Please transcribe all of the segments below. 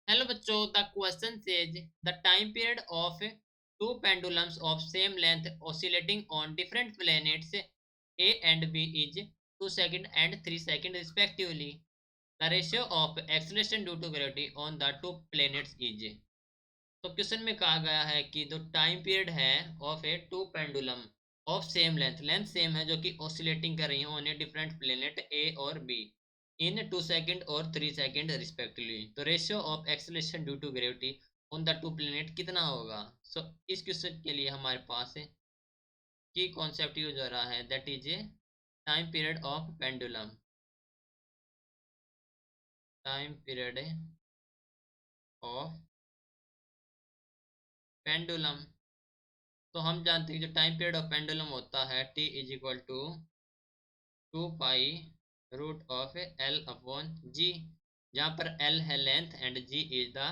Hello बच्चों, the question says the time period of two pendulums of same length oscillating on different planets A and B is 2 second and 3 second respectively. The ratio of acceleration due to gravity on the two planets is. तो question में कहा गया है कि जो time period है of a two pendulum of same length, length same है, जो कि ऑसिलेटिंग कर रही है on a different planet A और बी इन 2 सेकंड और 3 सेकंड रिस्पेक्टिवली. तो ratio of acceleration due to gravity on the two planet कितना होगा? सो इस क्वेश्चन के लिए हमारे पास की कॉन्सेप्ट यूज हो रहा है, that is a time period of pendulum. Time period of pendulum. तो हम जानते हैं जो टाइम पीरियड ऑफ पेंडुलम होता है T is equal to 2 pi root of L upon g, जहाँ पर एल है length and g is the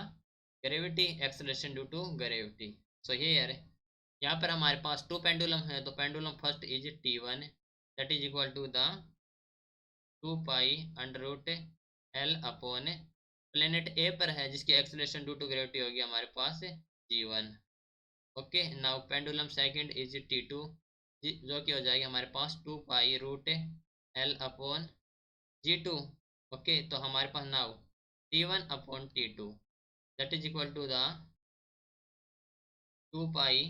gravity, acceleration due to gravity. So here यहाँ पर हमारे पास टू पेंडुलम है, तो pendulum first is T1 that is equal to the 2 pi under root L upon planet A पर है जिसकी एक्सेलरेशन ड्यू टू ग्रेविटी होगी हमारे पास G1. Okay, now pendulum second is T2 जो कि हो जाएगी हमारे पास 2 pi root L upon G2. Okay, तो हमारे पास now T1 upon T2 that is equal to the 2 pi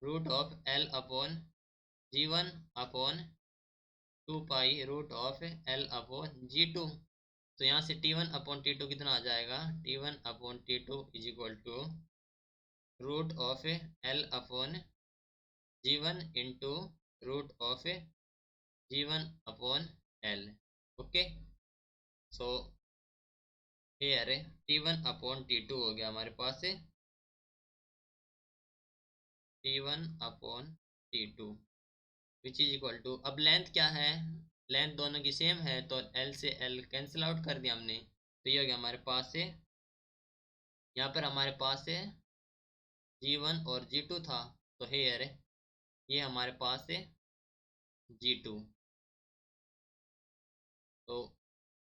root of L upon G1 upon 2 pi root of L upon G2. तो यहाँ से T1 अपॉन T2 कितना आ जाएगा? T1 upon T2 is equal to root of L upon G1 into root of G1 upon L. Okay, so here T1 upon T2 हो गया हमारे पास T1 upon T2 which is equal to, अब length क्या है? Length दोनों की same है तो L से L कैंसिल आउट कर दिया हमने, तो ये हो गया हमारे पास यहाँ पर हमारे पास G1 और G2 था, तो हेयर ये हमारे पास G2. तो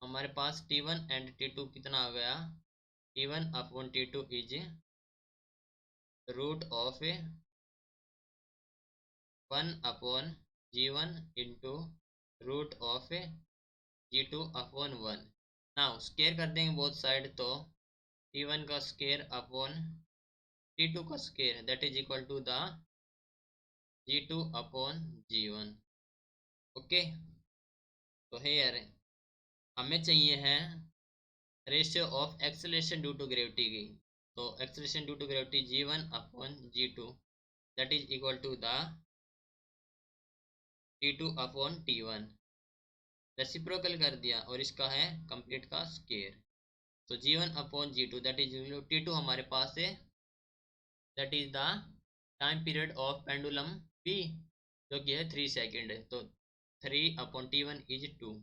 हमारे पास T1 एंड T2 कितना आ गया? T1 upon T2 is root of 1 upon G1 into root of G2 upon 1. Now square कर देंगे बोथ साइड, तो T1 का स्केयर अपॉन T2 का square that is equal to the G2 upon G1. Okay, तो here हमें चाहिए है ratio of acceleration due to gravity की. तो acceleration due to gravity G1 upon G2 that is equal to the T2 upon T1. Reciprocal कर दिया और इसका है कंप्लीट का स्केयर. तो G1 upon G2 that is T2 हमारे पास है, that is the time period of pendulum P जो कि है 3 सेकेंड है. तो 3 अपॉन T1 इज 2,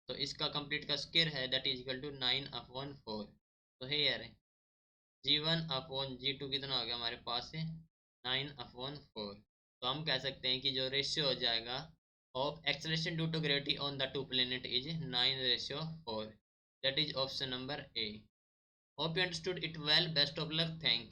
तो इसका कंप्लीट का स्केयर है that is equal to 9 upon 4. तो है यार G1 अपॉन G2 कितना हो गया हमारे पास है 9 अपॉन 4. तो हम कह सकते हैं कि जो रेशियो हो जाएगा of acceleration due to gravity on the two planet is 9:4. That is option number A. Hope you understood it well. Best of luck. Thank you.